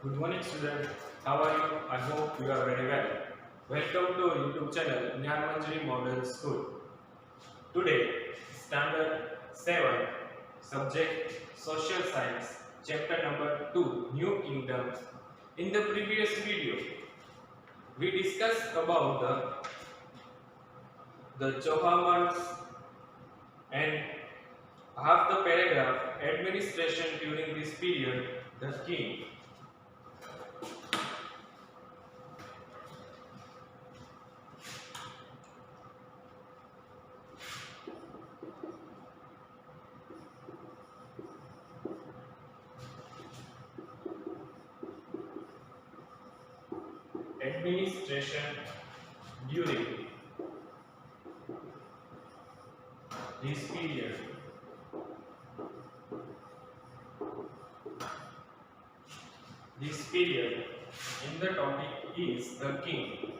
Good morning, students. How are you? I hope you are very well. Welcome to our YouTube channel, Nyanmanjari Model School. Today, Standard 7, Subject Social Science, Chapter number 2, New Kingdoms. In the previous video, we discussed about the Chauhamans and half the paragraph administration during this period, the king. Administration during this period. This period in the topic is the king.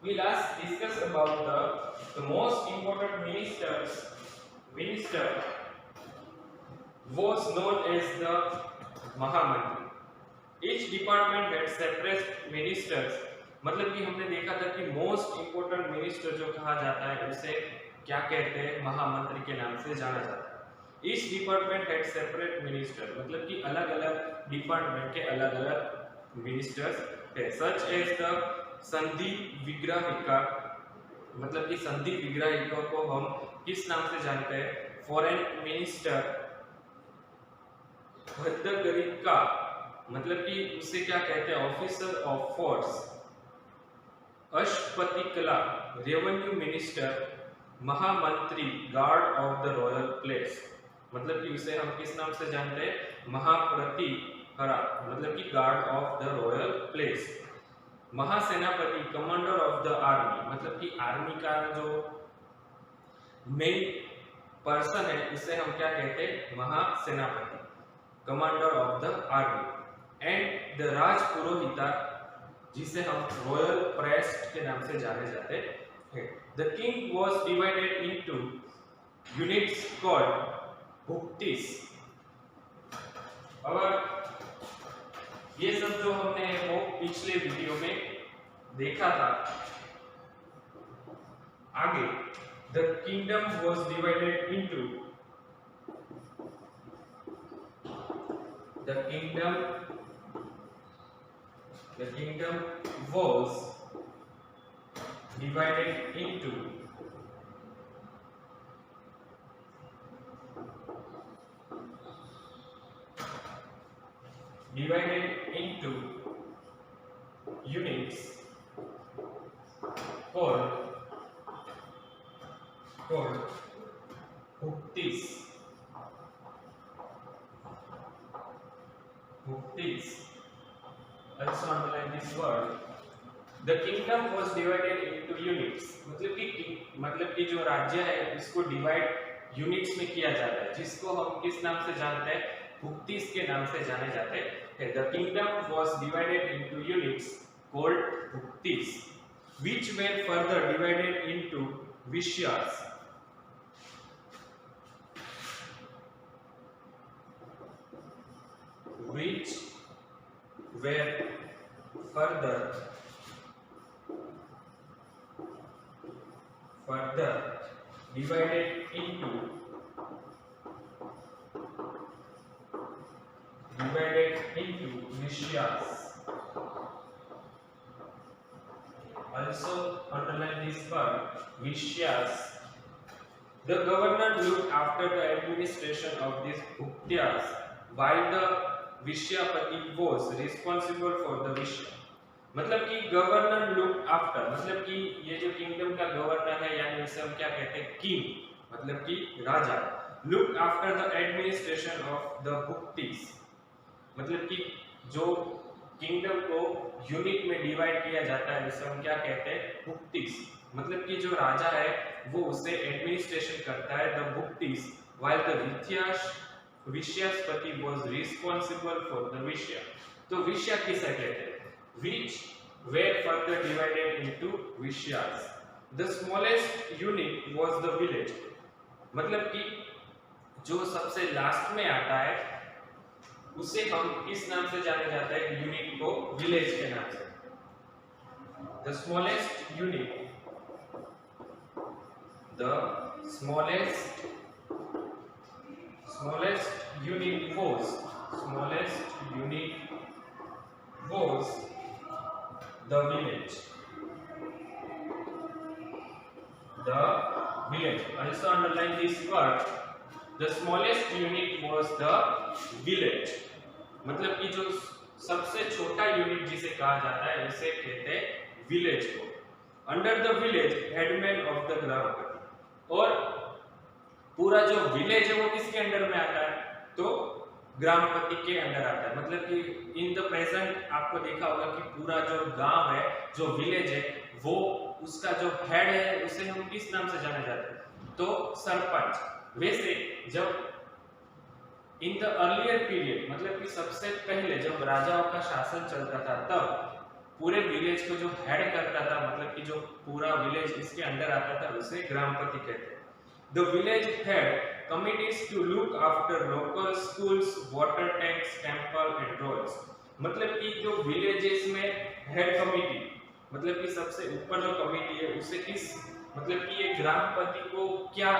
We last discussed about the most important minister was known as the Mahamantri. Each department had separate ministers. मतलब कि हमने देखा था कि most important minister जो कहा जाता है उसे क्या कहते हैं, महामंत्री के नाम से जाना जाता है। Each department had separate minister, मतलब कि अलग अलग डिपार्टमेंट के अलग अलग मिनिस्टर्स थे। सच एज द संधि विग्राहिका, मतलब कि संधि विग्राहिका को हम किस नाम से जानते हैं? फॉरेन मिनिस्टर भद्दगरिका, मतलब कि उसे क्या कहते हैं? Officer of force. अशपतिकला रेवेन्यू मिनिस्टर, महामंत्री guard of the royal place, मतलब कि उसे हम किस नाम से जानते हैं? महाप्रतिहरा, मतलब कि guard of the royal place. Mahasenapati commander of the army, मतलब कि आर्मी का जो मेन पर्सन है उसे हम क्या कहते हैं? Mahasenapati, commander of the army. And the rajpurohita, जिसे हम रॉयल प्रेस्ट के नाम से जाने जाते हैं। The king was divided into units called bhuktis. और ये सब जो हमने वो पिछले वीडियो में देखा था। आगे the kingdom was divided into the kingdom was divided into units called bhuktis. Also underline this word. The kingdom was divided into units, मतलब कि जो राज्य है उसको डिवाइड यूनिट्स में किया जाता है, जिसको हम किस नाम से जानते हैं? भुक्तिस के नाम से जाने जाते हैं। The kingdom was divided into units called bhuktis, which were further divided into vishyas. Which were further divided into vishyas. Also underline this word, vishyas. The governor looked after the administration of these bhuktyas, while the विश्यापति was responsible for the विश्या। मतलब कि governor look after, मतलब कि ये जो kingdom का governor है यानी इसे हम क्या कहते हैं? किंग, मतलब कि राजा। Look after the administration of the bhuktis, मतलब कि जो किंगडम को यूनिट में डिवाइड किया जाता है उसे हम क्या कहते हैं? भुक्तिस। मतलब कि जो राजा है वो उसे एडमिनिस्ट्रेशन करता है, the bhuktis, while the vishayapati was responsible for the vishaya. तो विश्या किसे कहते हैं? Which were further divided into vishyas. The smallest unit was the village, मतलब कि जो सबसे लास्ट में आता है उसे हम किस नाम से जाने जाता है, यूनिट को विलेज के नाम से। The smallest unit, the smallest unit was the village. Also underline this word. The smallest unit was the village. मतलब कि जो सबसे छोटा यूनिट जिसे कहा जाता है उसे कहते हैं विलेज को। Under the village headman of the gram, और पूरा जो विलेज है वो किसके अंडर में आता है, तो ग्रामपति के अंडर आता है। मतलब कि इन द प्रेजेंट आपको देखा होगा कि पूरा जो गांव है, जो विलेज है, वो उसका जो हेड है उसे हम किस नाम से जाने जाते हैं, तो सरपंच। वैसे जब इन द अर्लियर पीरियड, मतलब कि सबसे पहले जब राजाओं का शासन चलता था, तब पूरे विलेज को जो हेड करता था, मतलब कि जो पूरा विलेज इसके अंडर आता था, उसे ग्रामपति कहते हैं। The village had committees to look after local schools, water tanks, temple and roads. मतलब कि जो विलेजेस में हेड कमिटी, मतलब कि सबसे ऊपर जो कमिटी है उसे किस, मतलब कि ये ग्रामपति को क्या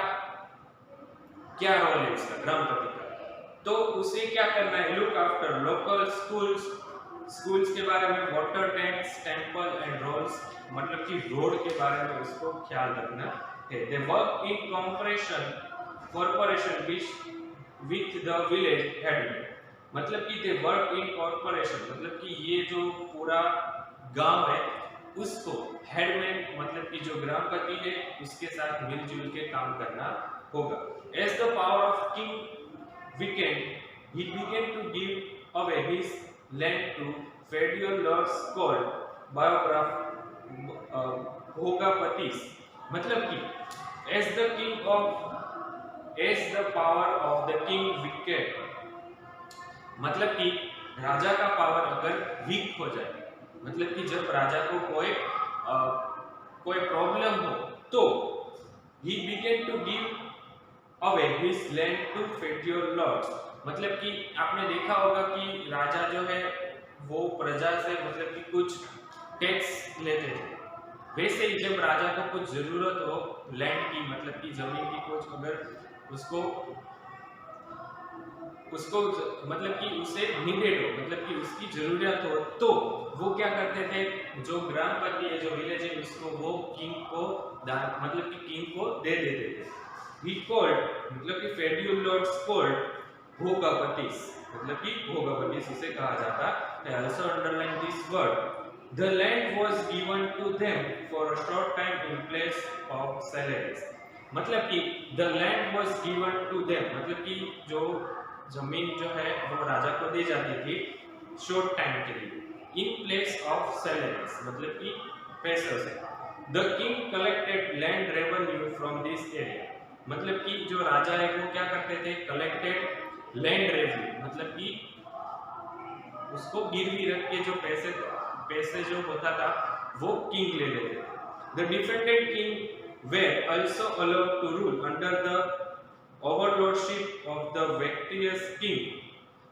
क्या रोल है इसका, ग्रामपति का, तो उसे क्या करना है, लुक आफ्टर लोकल स्कूल्स के बारे में, water tanks, temple and roads, मतलब कि रोड के बारे में उसको ख्याल रखना है। They work in cooperation with the village headman. मतलब कि they work in cooperation, मतलब कि ये जो पूरा गांव है उसको हेडमैन, मतलब कि जो ग्रामपति है उसके साथ मिलजुल के काम करना होगा। As the power of king weakened, he began to give away his land to feudal lords called भोगापतिस। मतलब कि as the power of the king weakened, मतलब कि राजा का पावर अगर वीक हो जाए, मतलब कि जब राजा को कोई प्रॉब्लम हो, तो he began to give away his land to feudal lords। मतलब कि आपने देखा होगा कि राजा जो है वो प्रजा से, मतलब कि कुछ टैक्स लेते थे। वैसे ही जब राजा को कुछ जरूरत हो लैंड की, मतलब कि जमीन की, कुछ अगर उसको मतलब कि उसे नीडेड हो, मतलब कि उसकी जरूरत हो, तो वो क्या करते थे, जो ग्रामपति है, जो विलेज है, उसको वो किंग को दान, मतलब कि किंग को दे देते थे। ही कॉल्ड, मतलब कि फेड्यूल लॉर्ड्स कॉल्ड भोगापतिस, मतलब कि भोगापतिस उसे कहा जाता है। Also underline this word, the land was given to them for a short time in place of salaries। मतलब कि the land was given to them, मतलब कि जो जमीन जो है वो राजा को दी जाती थी शॉर्ट टाइम के लिए, in place of salaries, मतलब कि पैसों से। the king collected land revenue from this area, मतलब कि जो राजा है वो क्या करते थे, collected land revenue, मतलब कि उसको गिरवी रख के जो पैसे जो होता था वो किंग ले लेते थे। The defended king were also allowed to rule under the overlordship of the victorious king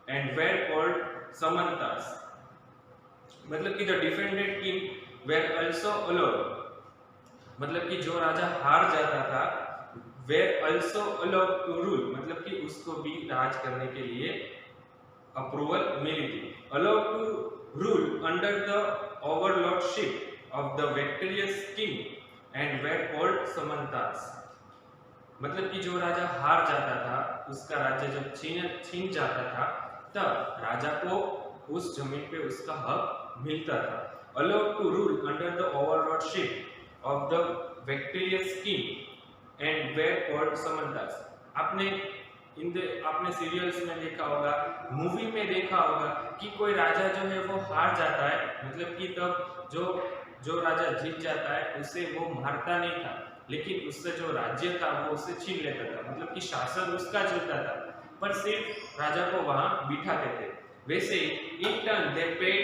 and were called samantas। मतलब कि the defended king were also allowed, मतलब कि जो राजा हार जाता था, were also allowed to rule, मतलब कि उसको भी राज करने के लिए अप्रूवल मिली थी। allowed to rule under the overlordship of the victorious king and were called samantas। मतलब कि जो राजा हार जाता था, उसका राज्य जब छीन जाता था, तब राजा को उस जमीन पे उसका हक मिलता था। allowed to rule under the overlordship of the victorious king and were called samantas। आपने सीरियल्स में देखा होगा, मूवी में देखा होगा कि कोई राजा जो है वो हार जाता है, मतलब कि तब जो राजा जीत जाता है उसे वो मारता नहीं था, लेकिन उससे जो राज्य था वो उससे छीन लेता था, मतलब कि शासन उसका चलता था, पर सिर्फ राजा को वहां बिठाते थे। वैसे in turn they paid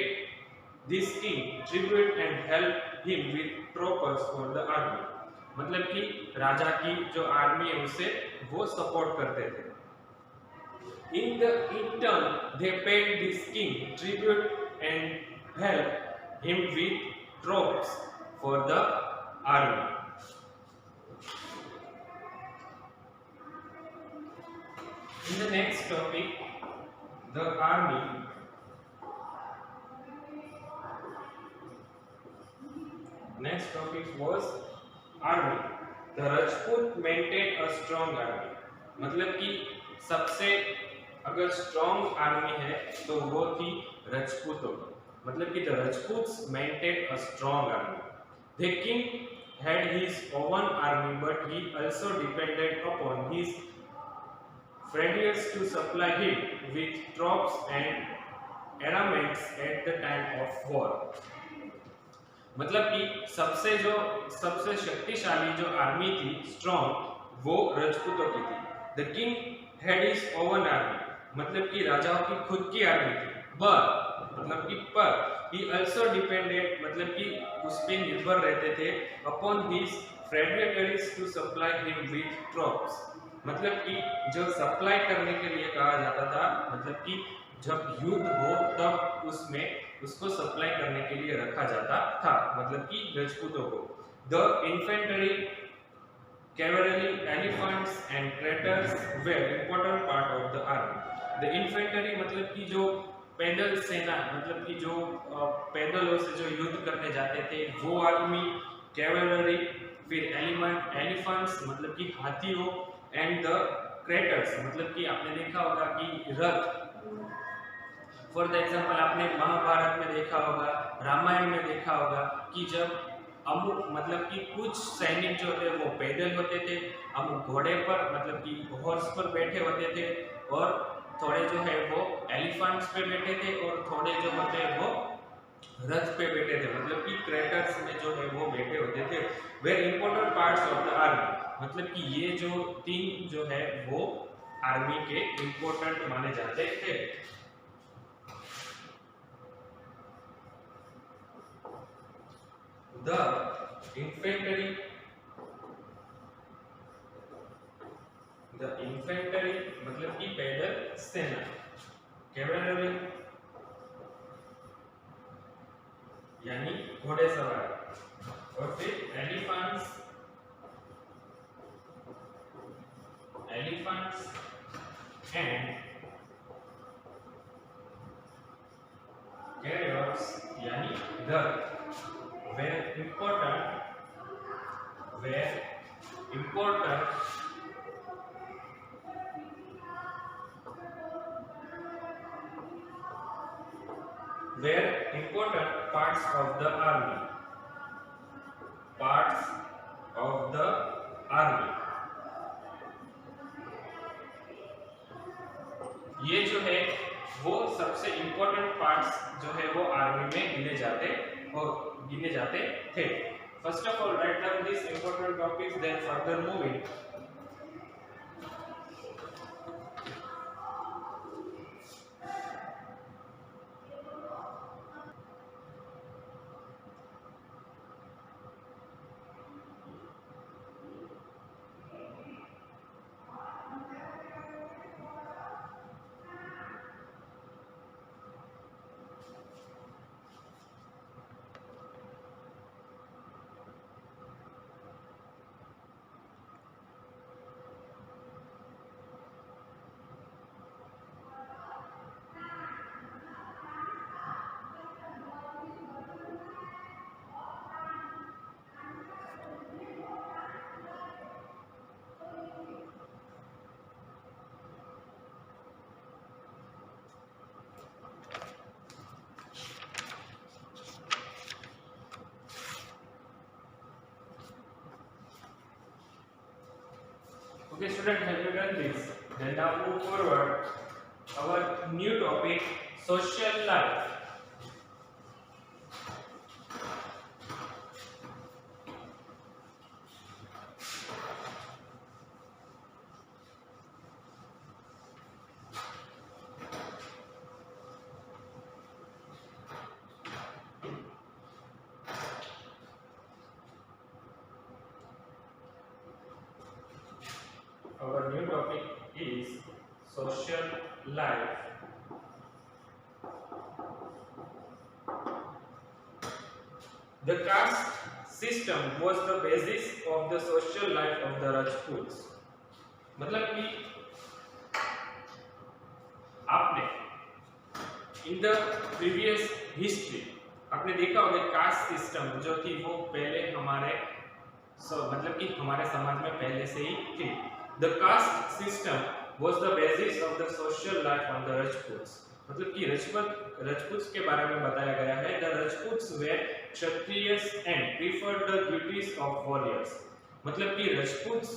this king tribute and help him with troops for the army, मतलब कि राजा की जो आर्मी है उसे वो सपोर्ट करते थे। In turn, they paid this king tribute and helped him with troops for the army. In the next topic, the army. Next topic was army. The Rajput maintained a strong army. मतलब कि सबसे अगर strong army है तो वो थी राजपूतों की. मतलब कि the Rajputs maintained a strong army. The king had his own army, but he also depended upon his friends to supply him with troops and armaments at the time of war. मतलब कि सबसे शक्तिशाली जो army थी strong वो राजपूतों की थी. The king had his oven army. मतलब कि राजाओं की खुद की आर्मी थी. पर ही आल्सो डिपेंडेड मतलब कि उस पे निर्भर रहते थे upon his feudatories to supply him with troops. मतलब कि जो सप्लाई करने के लिए कहा जाता था. मतलब कि जब युद्ध हो तब उसमें उसको सप्लाई करने के लिए रखा जाता था. मतलब कि राजपूतों को. The infantry, cavalry, elephants and traitors were important part of the army. The infantry मतलब कि जो पैदल सेना मतलब कि जो पैदलों से जो युद्ध करने जाते थे वो आर्मी. कैवलरी, फिर एलिफेंट्स मतलब कि हाथियों. एंड द ट्रेटर्स मतलब कि आपने देखा होगा कि रथ. फॉर द एग्जाम्पल आपने महाभारत में देखा होगा, रामायण में देखा होगा कि जब अमुक मतलब कि कुछ सैनिक जो थे वो पैदल होते थे, अमुक घोड़े पर मतलब कि हॉर्स पर बैठे होते थे, और थोड़े जो है वो एलिफेंट्स पे बैठे थे, और थोड़े जो होते हैं वो रथ पे बैठे थे. मतलब कि ट्रैक्टर्स में जो है वो बैठे होते थे. Were important parts of the army. मतलब कि ये जो तीन जो है वो आर्मी के इंपॉर्टेंट माने जाते थे. The infantry मतलब कि पैदल सेना. कैवलरी यानी घोड़ेसवार, और फिर एलिफेंट्स एंड कैरियर्स यानी रथ. Were important parts of the army. ये जो है वो सबसे इंपॉर्टेंट पार्ट्स जो है वो आर्मी में गिने जाते थे. First of all write down this important topics, then further moving. Okay, student, have you done this? Then now move forward. Our new topic, social life. Our new topic is social life the caste system was the basis of the social life of the Rajputs. मतलब कि आपने in the previous history आपने देखा होगा caste system जो थी वो पहले हमारे मतलब कि हमारे समाज में पहले से ही थी. The caste system was the basis of the social life of the Rajputs. मतलब कि राजपूत्स के बारे में बताया गया है. The Rajputs were Kshatriyas and preferred the duties of warriors. मतलब कि राजपूत्स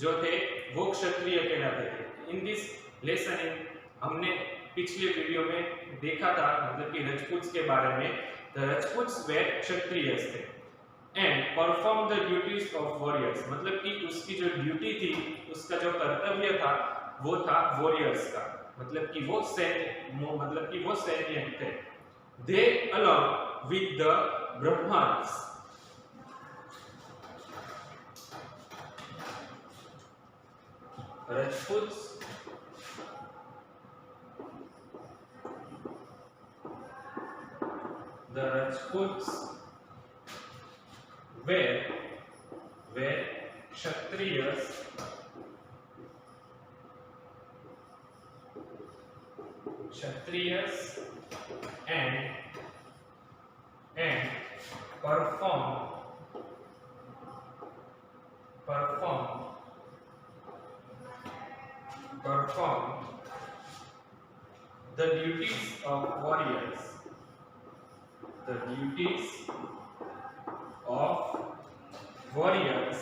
जो थे वो क्षत्रिय कहलाते थे. इन दिस लेसन हमने पिछले वीडियो में देखा था मतलब कि राजपूत्स के बारे में. द राजपूत्स वेर क्षत्रियस थे and perform the duties of warriors. मतलब कि उसकी जो ड्यूटी थी उसका जो कर्तव्य था वो था वॉरियर्स का. मतलब कि वो सैन्य थे. They along with the Brahmins Rajputs the Rajputs were Kshatriyas and perform the duties of warriors. The duties of warriors.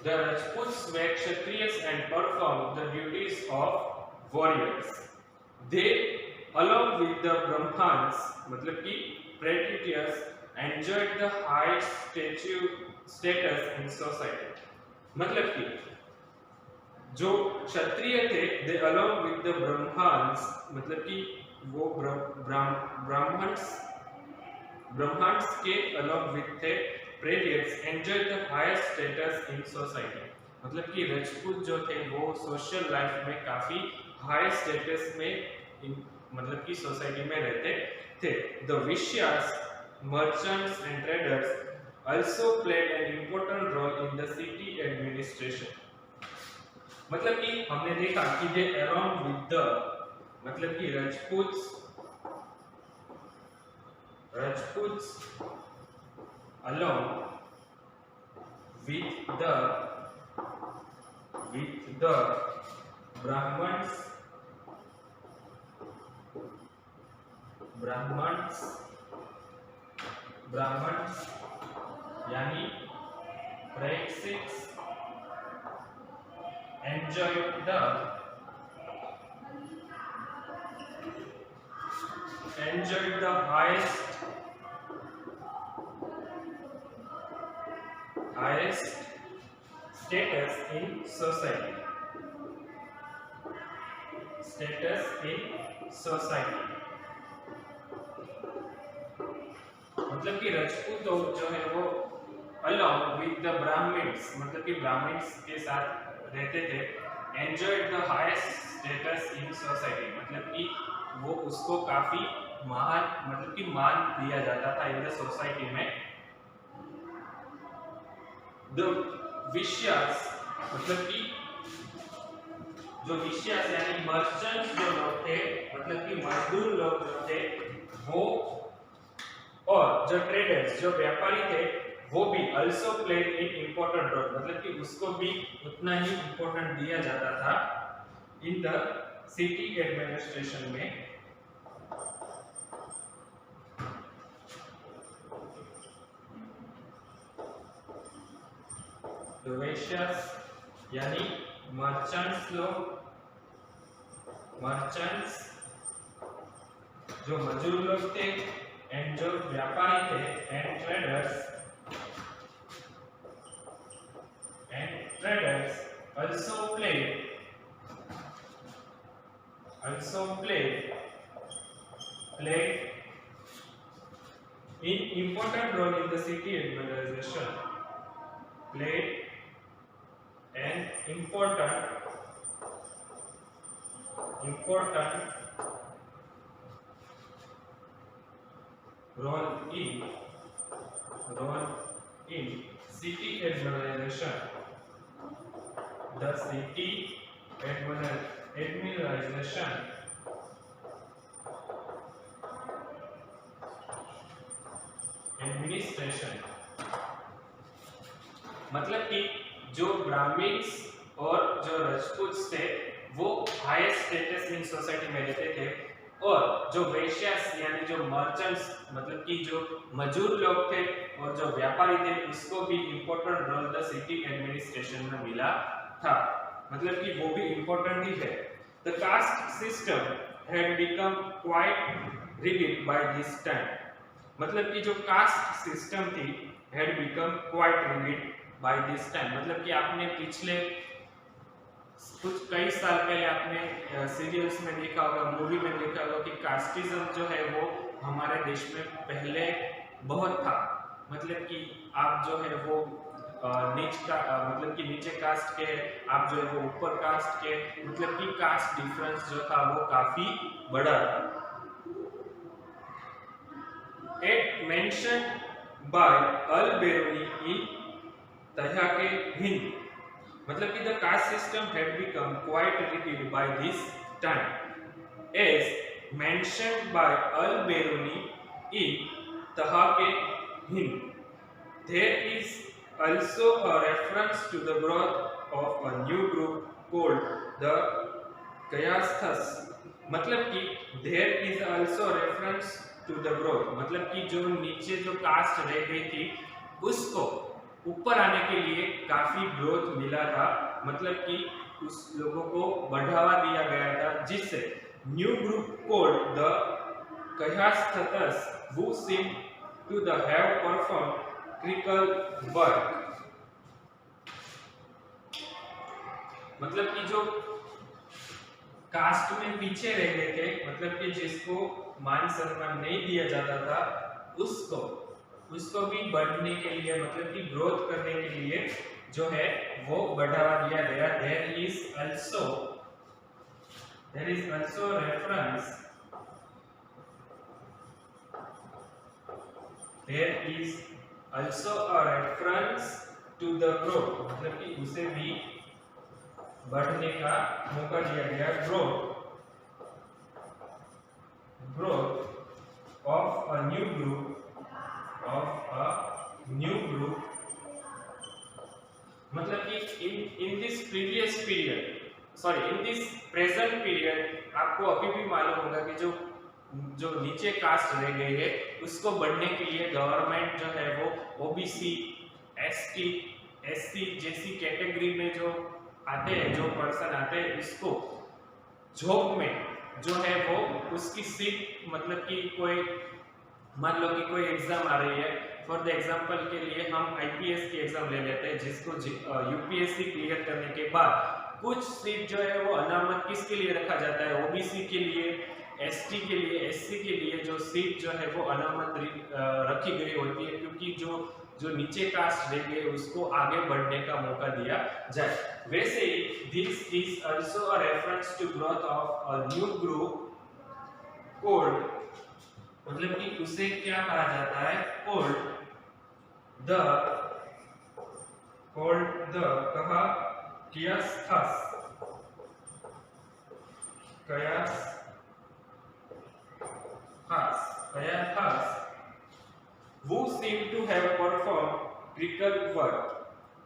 The Rajputs were Kshatriyas and performed the duties of warriors. They, along with the Brahmans, मतलब कि patricians, enjoyed the high status in society. मतलब कि जो क्षत्रिय थे they along with the Brahmans मतलब कि वो Brahmins के along with थे patricians enjoyed the highest status in society. मतलब कि राजपूत जो थे वो सोशल लाइफ में काफी हाई स्टेटस में मतलब कि सोसाइटी में रहते थे. The Vishyas, merchants and traders also played an important role in the city administration. मतलब कि हमने देखा कि they along with the मतलब कि राजपूत्स along with the Brahmans यानी patricians enjoyed the highest status in society. मतलब कि राजपूत जो है वो along with the Brahmins मतलब कि ब्राह्मण्स के साथ रहते थे. enjoyed the highest status in society मतलब कि वो उसको काफी मतलब कि मान दिया जाता था इन द सोसाइटी में. The Vishyas मतलब कि जो विश्यास यानी मर्चेंट्स जो लोग थे मतलब कि मजदूर लोग जो थे वो और जो ट्रेडर्स जो व्यापारी थे वो भी also played an important role मतलब कि उसको भी उतना ही इम्पोर्टेंट दिया जाता था इन द सिटी एडमिनिस्ट्रेशन में. तो वैश्यास यानी मर्चेंट्स जो मजदूर लोग थे एंड जो व्यापारी थे and traders played an important role in the city administration. played an important role in city administration. The city administration मतलब कि जो ब्राह्मण्स और जो राजपूत थे वो हाईएस्ट स्टेटस इन सोसाइटी में रहते थे, और जो वैश्यास यानी जो मर्चेंट्स मतलब कि जो मजदूर लोग थे और जो व्यापारी थे उसको भी important role the city administration में मिला था, मतलब कि वो भी इम्पोर्टेंट ही है। The caste system had become quite rigid by this time, मतलब कि जो कास्ट सिस्टम थी had become quite rigid by this time, मतलब कि आपने पिछले कुछ कई साल पहले आपने सीरियल्स में देखा होगा, मूवी में देखा होगा कि कास्टिज्म जो है वो हमारे देश में पहले बहुत था, मतलब कि आप जो है वो मतलब कि नीचे कास्ट के, आप जो है वो ऊपर कास्ट के, मतलब कि कास्ट डिफरेंस जो था वो काफी बड़ा था। It mentioned by al-Biruni in Tahyake-Hind, मतलब कि the caste system had become quite rigid by this time, as mentioned by al-Biruni in Tahyake-Hind. There is also a reference to the growth of a new group called the Kayasthas, मतलब कि there is also reference to the growth, मतलब कि जो नीचे जो cast रह गई थी उसको ऊपर आने के लिए काफी ग्रोथ मिला था, मतलब कि उस लोगों को बढ़ावा दिया गया था, जिससे new group called the Kayasthas who seem to the have performed critical work, मतलब कि जो कास्ट में पीछे रह गए थे, मतलब कि जिसको मान सम्मान नहीं दिया जाता था उसको भी बढ़ने के लिए, मतलब कि ग्रोथ करने के लिए जो है वो बढ़ावा दिया गया। There is also reference to the growth, मतलब कि उसे भी बढ़ने का मौका दिया गया। growth of a new group मतलब कि in this present period आपको अभी भी मालूम होगा कि जो नीचे कास्ट रह गई है उसको बढ़ने के लिए गवर्नमेंट जो है वो ओबीसी, एसटी, एससी जैसी कैटेगरी में जो आते हैं, जो पर्सन आते हैं, इसको जॉब में जो है वो उसकी सीट, मतलब कि कोई मान लो कि कोई एग्जाम आ रही है, फॉर द एग्जांपल के लिए हम आईपीएस की एग्जाम ले लेते हैं, जिसको यूपीएससी क्लियर करने के बाद कुछ सीट जो है वो अनामत किसके लिए रखा जाता है, ओबीसी के लिए, एसटी के लिए, एससी के लिए जो सीट जो है वो अनामत रखी गई होती है, क्योंकि जो नीचे कास्ट रह गए उसको आगे बढ़ने का मौका दिया जाए। वैसे ही this is also a reference to growth of a new group called, मतलब कि उसे क्या कहा जाता है, called the Kayasthas who seem to have performed critical work.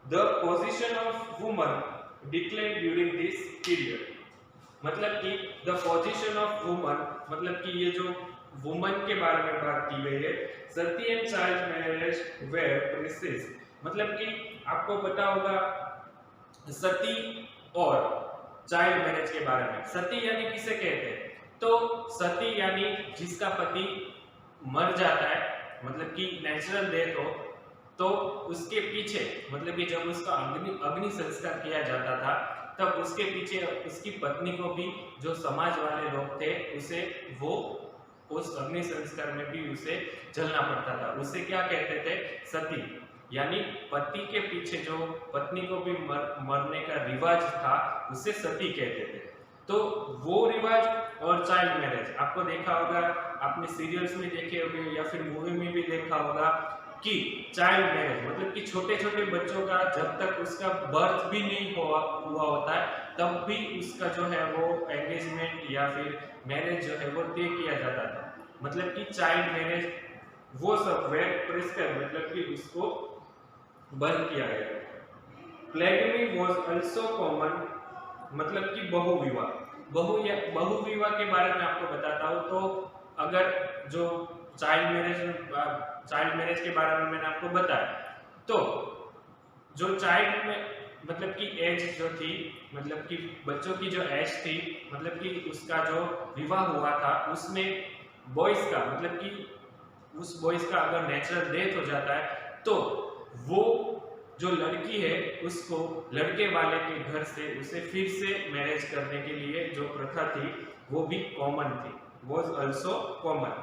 The position of women declined during this period, मतलब कि the position of women, मतलब कि ये जो वुमन के बारे में बात की गई है, sati and child marriage were practices, मतलब कि आपको पता होगा सती और चाइल्ड मैरिज के बारे में। सती यानी किसे कहते हैं, तो सती यानी जिसका पति मर जाता है, मतलब कि नेचुरल डेथ हो, तो उसके पीछे, मतलब कि जब उसका अग्नि संस्कार किया जाता था तब उसके पीछे उसकी पत्नी को भी, जो समाज वाले लोग थे, उसे वो उस अग्नि संस्कार में भी उसे जलना पड़ता था, उसे क्या कहते थे, सती। यानी पति के पीछे जो पत्नी को भी मरने का रिवाज था उसे सती कहते थे। तो वो रिवाज और चाइल्ड मैरिज आपको देखा होगा, आपने सीरियल्स में देखे होंगे या फिर मूवी में भी देखा होगा कि चाइल्ड मैरिज मतलब कि छोटे छोटे बच्चों का जब तक उसका बर्थ भी नहीं हुआ होता है तब भी उसका जो है वो एंगेजमेंट या फिर मैरिज जो है वो तय किया जाता था। मतलब कि चाइल्ड मैरिज वो सब वेल प्रिस्क्राइब मतलब कि उसको बंद किया गया। प्लेगमी वाज आल्सो कॉमन मतलब कि बहुविवाह। बहुविवाह के बारे में आपको बताता हूँ। तो अगर जो चाइल्ड मैरिज के बारे में मैंने आपको बताया, तो जो चाइल्ड में मतलब कि एज जो थी मतलब कि बच्चों की जो एज थी मतलब कि उसका जो विवाह हुआ था उसमें बॉयज का मतलब कि उस बॉयज का अगर नेचुरल डेथ हो जाता है तो वो जो लड़की है उसको लड़के वाले के घर से उसे फिर से मैरिज करने के लिए जो प्रथा थी वो भी कॉमन थी, was also common.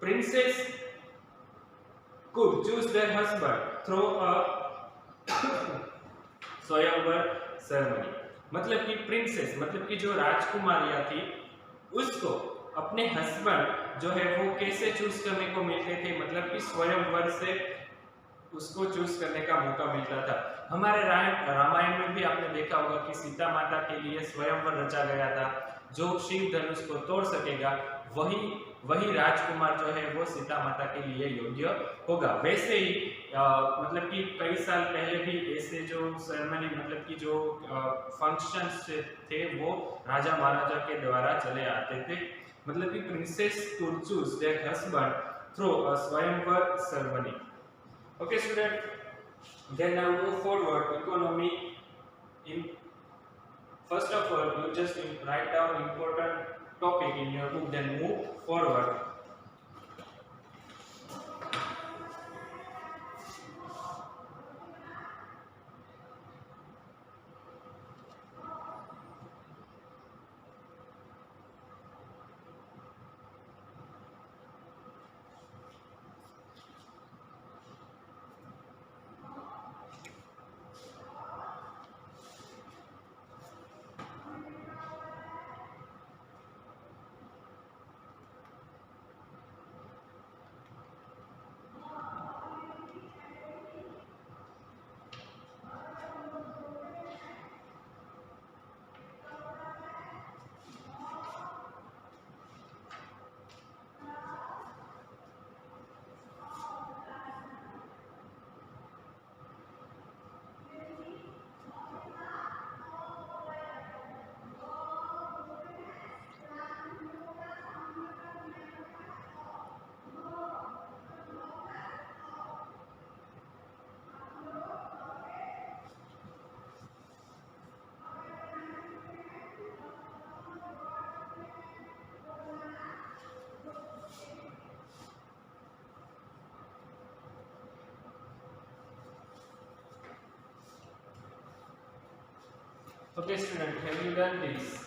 Princess could choose their husband through a स्वयंवर सेरेमनी। मतलब कि प्रिंसेस मतलब कि जो राजकुमारियां थी उसको अपने हस्बैंड जो है वो कैसे चूज करने को मिलते थे, मतलब कि स्वयंवर से उसको चूज करने का मौका मिलता था। हमारे रामायण में भी आपने देखा होगा कि सीता माता के लिए स्वयंवर रचा गया था। जो शिव धनुष को तोड़ सकेगा वही राजकुमार जो है वो सीता माता के लिए योग्य होगा। वैसे ही मतलब कि कई साल पहले भी ऐसे जो सेरेमनी मतलब कि जो फंक्शंस थे वो राजा महाराजा के द्वारा चले आते थे। मतलब कि princess could choose there husband through a स्वयंवर ceremony. Okay, student. Then now move forward. Economy. In first of all, you just write down important topic in your book. Then move forward. Okay, student. Have you done this?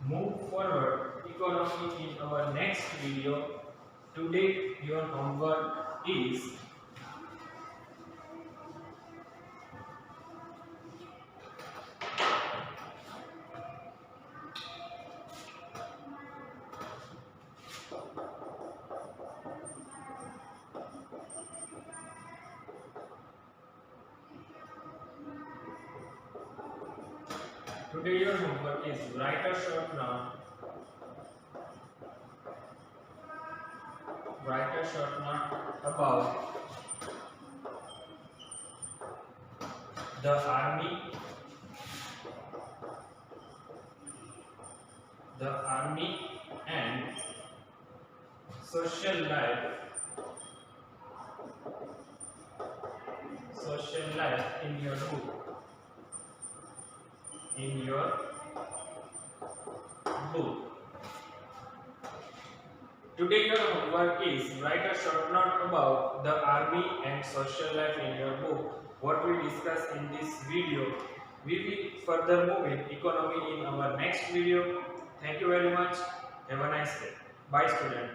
Move forward. Economy in our next video. Today your homework is write a short note. Write a short note about the army and social life in your book. Today your homework is write a short note about the army and social life in your book. what we discuss in this video. We will further move in economy in our next video. Thank you very much. Have a nice day. Bye student.